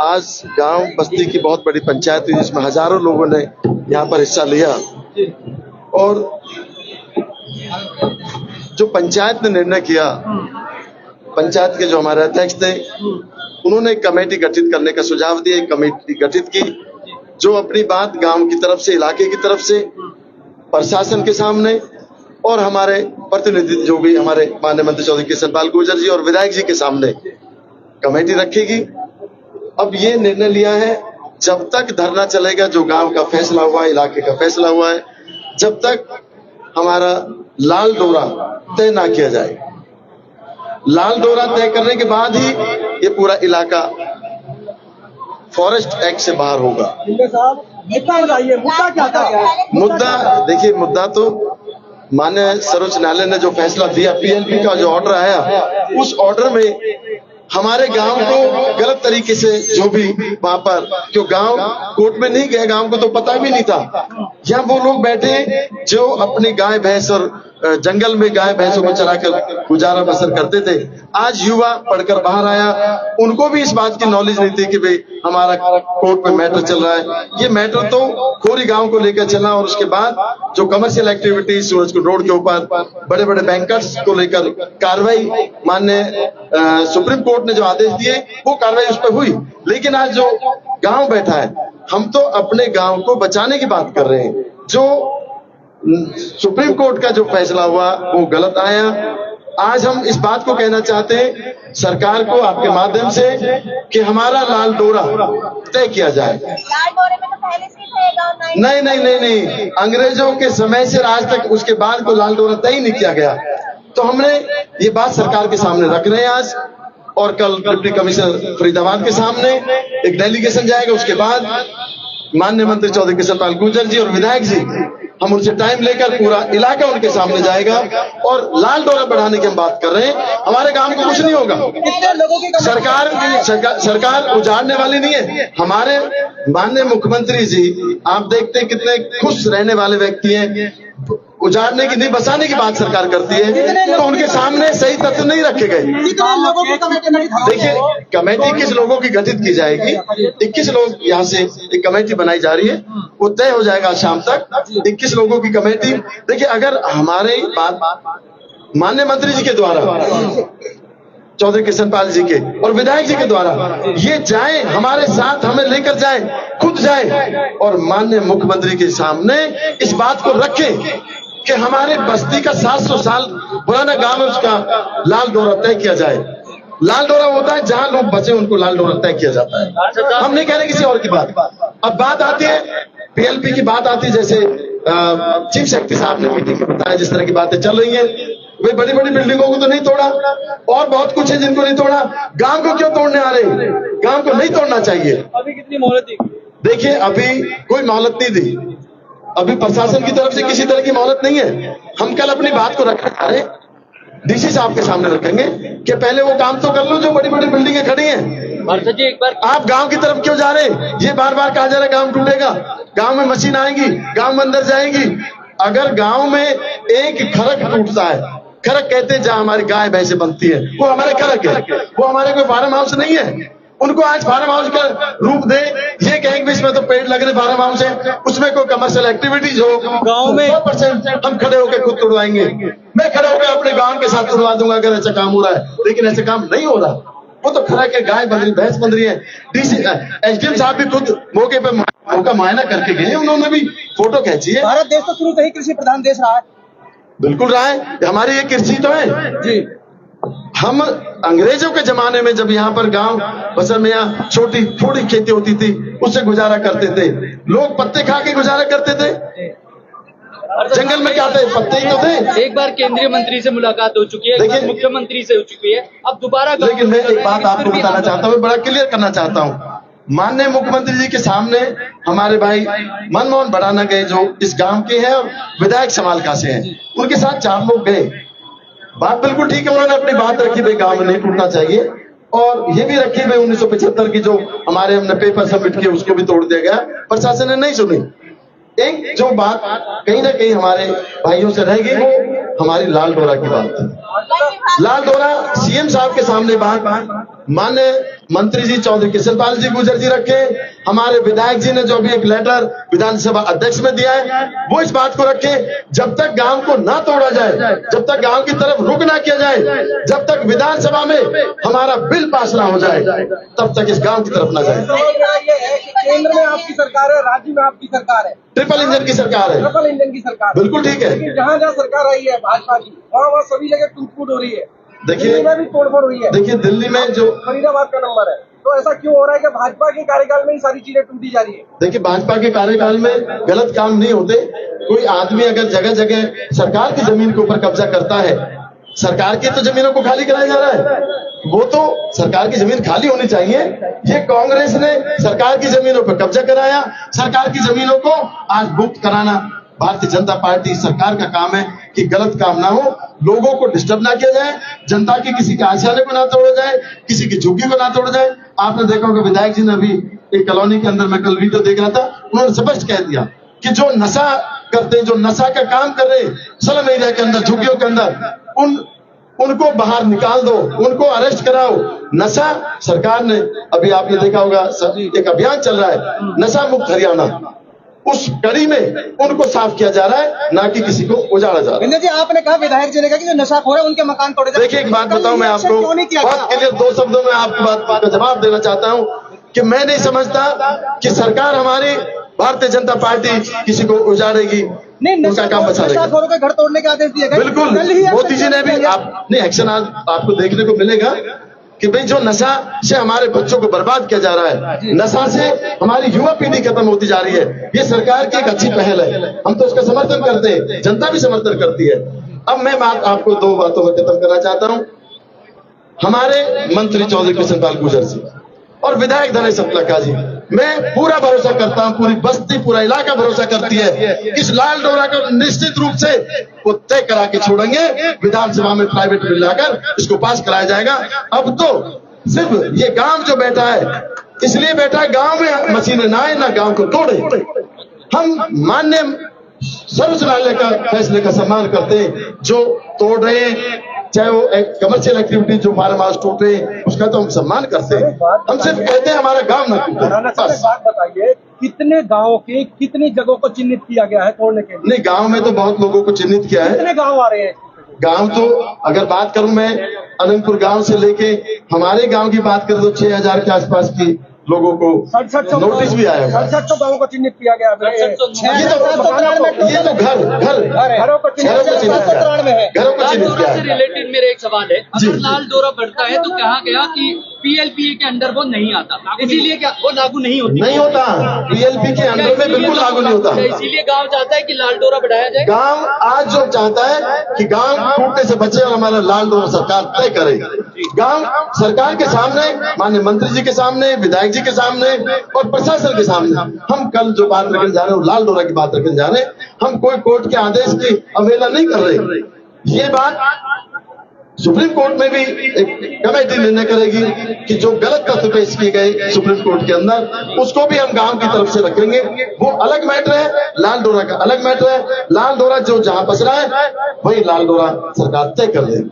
आज गांव बस्ती की बहुत बड़ी पंचायत हुई जिसमें हजारों लोगों ने यहाँ पर हिस्सा लिया और जो पंचायत ने निर्णय किया, पंचायत के जो हमारे अध्यक्ष थे उन्होंने एक कमेटी गठित करने का सुझाव दिया। एक कमेटी गठित की जो अपनी बात गांव की तरफ से, इलाके की तरफ से, प्रशासन के सामने और हमारे प्रतिनिधि जो भी हमारे माननीय मंत्री चौधरी कृष्ण पाल गुर्जर जी और विधायक जी के सामने कमेटी रखेगी। अब ये निर्णय लिया है जब तक धरना चलेगा, जो गांव का फैसला हुआ है, इलाके का फैसला हुआ है, जब तक हमारा लाल डोरा तय ना किया जाए। लाल डोरा तय करने के बाद ही ये पूरा इलाका फॉरेस्ट एक्ट से बाहर होगा। मुद्दा क्या था? मुद्दा तो माननीय सर्वोच्च न्यायालय ने जो फैसला दिया, पीएलपी का जो ऑर्डर आया, उस ऑर्डर में हमारे गांव को गलत तरीके से जो भी वहां पर, क्यों गांव कोर्ट में नहीं गए, गांव को तो पता भी नहीं था। यहाँ वो लोग बैठे जो अपनी गाय भैंस और जंगल में गाय भैंसों को चराकर गुजारा बसर करते थे। आज युवा पढ़कर बाहर आया, उनको भी इस बात की नॉलेज नहीं थी कि भाई हमारा कोर्ट में मैटर चल रहा है। ये मैटर तो खोरी गांव को लेकर चला और उसके बाद जो कमर्शियल एक्टिविटीज सूरजकुंड रोड के ऊपर बड़े बड़े बैंकर्स को लेकर कार्रवाई, माननीय सुप्रीम कोर्ट ने जो आदेश दिए वो कार्रवाई उस पर हुई। लेकिन आज जो गांव बैठा है, हम तो अपने गांव को बचाने की बात कर रहे हैं। जो सुप्रीम कोर्ट का जो फैसला हुआ वो गलत आया। आज हम इस बात को कहना चाहते हैं सरकार को आपके माध्यम से कि हमारा लाल डोरा तय किया जाए। लाल डोरे में तो पहले से ही थे नहीं, अंग्रेजों के समय से आज तक उसके बाद को लाल डोरा तय नहीं किया गया। तो हमने ये बात सरकार के सामने रख रहे हैं आज, और कल डिप्टी कमिश्नर फरीदाबाद के सामने एक डेलीगेशन जाएगा। उसके बाद माननीय मंत्री चौधरी कृष्ण पाल गुर्जर जी और विधायक जी, हम उनसे टाइम लेकर पूरा इलाका उनके सामने जाएगा और लाल डोरा बढ़ाने की हम बात कर रहे हैं। हमारे गांव को कुछ नहीं होगा। सरकार उजाड़ने वाली नहीं है। हमारे माननीय मुख्यमंत्री जी आप देखते हैं कितने खुश रहने वाले व्यक्ति हैं। उजाड़ने की नहीं, बचाने की बात सरकार करती है, तो उनके सामने सही तथ्य नहीं रखे गए। देखिए, कमेटी 21 लोगों की गठित की जाएगी। 21 लोग यहाँ से एक कमेटी बनाई जा रही है, वो तय हो जाएगा शाम तक। 21 लोगों की कमेटी। देखिए, अगर हमारे बात माननीय मंत्री जी के द्वारा, चौधरी कृष्ण पाल जी के और विधायक जी के द्वारा ये जाए, हमारे साथ हमें लेकर जाए, खुद जाए और माननीय मुख्यमंत्री के सामने इस बात को रखें कि हमारे बस्ती का 700 साल पुराना गांव है, उसका लाल डोरा तय किया जाए। लाल डोरा होता है जहां लोग बचे उनको लाल डोरा तय किया जाता है। हम नहीं कह रहे किसी और की बात। अब बात आती है पीएलपी की, बात आती है जैसे चीफ सेक्रेटरी साहब ने मीटिंग में बताया, जिस तरह की बातें चल रही हैं, वे बड़ी बड़ी बिल्डिंगों को तो नहीं तोड़ा और बहुत कुछ है जिनको नहीं तोड़ा। गांव को क्यों तोड़ने आ रहे हैं? गांव को नहीं तोड़ना चाहिए। अभी कितनी मोहलत दी? देखिए, अभी कोई मोहलत नहीं दी। अभी प्रशासन की तरफ से किसी तरह की मोहलत नहीं है। हम कल अपनी बात को रखना चाह रहे, डीसी साहब के सामने रखेंगे कि पहले वो काम तो कर लो जो बड़ी बड़ी बिल्डिंगें खड़ी हैं। जी, एक बार आप गांव की तरफ क्यों जा रहे हैं? ये बार बार कहा जा रहा है गांव टूटेगा, गांव में मशीन आएगी, गांव में अंदर जाएंगी। अगर गांव में एक खरक टूटता है, खरक कहते हैं जहां हमारी गाय भैंसे बनती है, वो हमारे खरक है, वो हमारे कोई फार्म हाउस नहीं है। उनको आज फार्म हाउस का रूप दे, ये कहेंगे इसमें तो पेड़ लग रहे फार्म हाउस है, उसमें कोई कमर्शियल एक्टिविटीज हो, गांव में 100% हम खड़े होकर खुद तोड़वाएंगे। मैं खड़े होकर अपने गांव के साथ तोड़वा दूंगा अगर ऐसा काम हो रहा है, लेकिन ऐसा काम नहीं हो रहा। वो तो खड़ा के गाय बन रही, भैंस बन रही है। डीसी एसडीएम साहब भी खुद मौके पे मौका मुआयना करके गए, उन्होंने भी फोटो खींची है। भारत देश तो शुरू से ही कृषि प्रधान देश रहा है। बिल्कुल रहा है, हमारी ये कृषि तो है जी। हम अंग्रेजों के जमाने में जब यहाँ पर गांव बसर में यहाँ छोटी थोड़ी खेती होती थी, उससे गुजारा करते थे। लोग पत्ते खा के गुजारा करते थे। जंगल में क्या थे? पत्ते ही तो थे। एक बार केंद्रीय मंत्री से मुलाकात हो चुकी है, देखिए मुख्यमंत्री से हो चुकी है, अब दोबारा। लेकिन मैं एक बात आपको बताना चाहता हूँ, बड़ा क्लियर करना चाहता हूँ। माननीय मुख्यमंत्री जी के सामने हमारे भाई मनमोहन भड़ाना गए, जो इस गांव के हैं और विधायक समालका से हैं, उनके साथ 4 लोग गए। बात बिल्कुल ठीक है, उन्होंने अपनी बात रखी, भाई गांव में नहीं टूटना चाहिए, और ये भी रखी भाई 1975 की जो हमारे हमने पेपर सबमिट किए उसको भी तोड़ दिया गया। प्रशासन ने नहीं सुनी। एक जो बात कहीं ना कहीं हमारे भाइयों से रहेगी, वो हमारी लाल डोरा की बात है। लाल डोरा सीएम साहब के सामने बात माननीय मंत्री जी चौधरी किशनपाल जी गुर्जर जी रखे, हमारे विधायक जी ने जो भी एक लेटर विधानसभा अध्यक्ष में दिया है वो इस बात को रखे, जब तक गांव को ना तोड़ा जाए, जब तक गांव की तरफ रुख ना किया जाए, जब तक विधानसभा में हमारा बिल पास ना हो जाए, तब तक इस गांव की तरफ ना जाए। ये है कि केंद्र में आपकी सरकार है, राज्य में आपकी सरकार है, ट्रिपल इंजन की सरकार है, ट्रिपल इंजन की सरकार है। बिल्कुल ठीक है। लेकिन जहाँ जहाँ सरकार आई है भाजपा की, वहाँ सभी जगह टूट-फूट हो रही है। देखिए- दिल्ली में भी तोड़फोड़ हुई है। देखिए दिल्ली में जो फरीदाबाद का नंबर है, तो ऐसा क्यों हो रहा है कि भाजपा के कार्यकाल में ही सारी चीजें टूटी जा रही है? देखिए भाजपा के कार्यकाल में गलत काम नहीं होते। कोई आदमी अगर जगह जगह सरकार की जमीन के ऊपर कब्जा करता है, सरकार की तो जमीनों को खाली कराया जा रहा है, वो तो सरकार की जमीन खाली होनी चाहिए। ये कांग्रेस ने सरकार की जमीनों पर कब्जा कराया, सरकार की जमीनों को आज मुक्त कराना भारतीय जनता पार्टी सरकार का काम है कि गलत काम ना हो, लोगों को डिस्टर्ब ना किया जाए, जनता के किसी के आशियाने को ना तोड़ा जाए, किसी की झुग्गी को ना तोड़ा जाए। आपने देखा होगा विधायक जी ने अभी एक कॉलोनी के अंदर, मैं कल वीडियो देख रहा था, उन्होंने स्पष्ट कह दिया कि जो नशा करते, जो नशा का काम कर रहे स्लम एरिया के अंदर, झुग्गियों के अंदर, उनको बाहर निकाल दो, उनको अरेस्ट कराओ। नशा सरकार ने, अभी आपने देखा होगा एक अभियान चल रहा है नशा मुक्त हरियाणा, उस कड़ी में उनको साफ किया जा रहा है, ना कि किसी को उजाड़ा जा रहा है। विनय जी, आपने कहा विधायक जी ने कहा कि जो नशाखोर है उनके मकान तोड़े जाए। देखिए एक बात बताऊं मैं आपको, बहुत क्लियर 2 शब्दों में आपकी बात का जवाब देना चाहता हूं कि मैं नहीं समझता कि सरकार हमारी भारतीय जनता पार्टी किसी को उजाड़ेगी, उनका काम बचा लेगी। नशाखोरों के घर तोड़ने के आदेश दिए गए। बिल्कुल, मोदी जी ने भी नहीं एक्शन आज आपको देखने को मिलेगा कि भाई जो नशा से हमारे बच्चों को बर्बाद किया जा रहा है, नशा से हमारी युवा पीढ़ी खत्म होती जा रही है, ये सरकार की एक अच्छी पहल है, हम तो उसका समर्थन करते हैं, जनता भी समर्थन करती है। अब मैं बात आपको 2 बातों में खत्म करना चाहता हूं। हमारे मंत्री चौधरी किशनपाल गुर्जर जी और विधायक धनेश लक्का जी, मैं पूरा भरोसा करता हूं, पूरी बस्ती पूरा इलाका भरोसा करती है, इस लाल डोरा को निश्चित रूप से वो तय करा के छोड़ेंगे, विधानसभा में प्राइवेट बिल लाकर इसको पास कराया जाएगा। अब तो सिर्फ ये गांव जो बैठा है इसलिए बैठा है, गांव में मशीनें ना आए, ना गांव को तोड़े। हम मान्य सर्वोच्च न्यायालय का फैसले का सम्मान करते हैं, जो तोड़ रहे हैं, चाहे वो कमर्शियल एक्टिविटी जो फार्म हाउस टूट रहे हैं, उसका तो हम सम्मान करते हैं। हम सिर्फ कहते हैं हमारा गांव ना टूटे, बस। बात बताइए, कितने गाँव के कितनी जगहों को चिन्हित किया गया है तोड़ने के लिए? नहीं, गांव में तो बहुत लोगों को चिन्हित किया है। कितने गाँव आ रहे हैं? गांव तो अगर बात करूं मैं अनंतपुर गांव से लेके हमारे गांव की बात करें तो 6000 के आसपास की लोगों को 67 नोटिस भी आया है। 67 गाँवों को चिन्हित किया गया है। ये तो घर घरों को चिन्हित किया से है। रिलेटेड मेरा एक सवाल है, जी। अगर लाल डोरा बढ़ता है तो कहा गया कि पीएलपीए के अंडर वो नहीं आता, इसीलिए क्या वो लागू नहीं होती? नहीं होता, पीएलपी के अंडर में बिल्कुल लागू नहीं होता। इसीलिए गांव चाहता है कि लाल डोरा बढ़ाया जाए। गांव आज जो चाहता है कि गांव टूटने से बचे और हमारा लाल डोरा सरकार तय करे। गांव सरकार के सामने, माननीय मंत्री जी के सामने, विधायक जी के सामने और प्रशासन के सामने हम कल जो बात रखने जा रहे हैं, लाल डोरा की बात रखने जा रहे हैं। हम कोई कोर्ट के आदेश की अवहेलना नहीं कर रहे। ये बात सुप्रीम कोर्ट में भी एक कमेटी निर्णय करेगी कि जो गलत तथ्य पेश किए गए सुप्रीम कोर्ट के अंदर, उसको भी हम गांव की तरफ से रखेंगे। वो अलग मैटर है, लाल डोरा का अलग मैटर है। लाल डोरा जो जहां बस रहा है वही लाल डोरा सरकार तय कर देगी।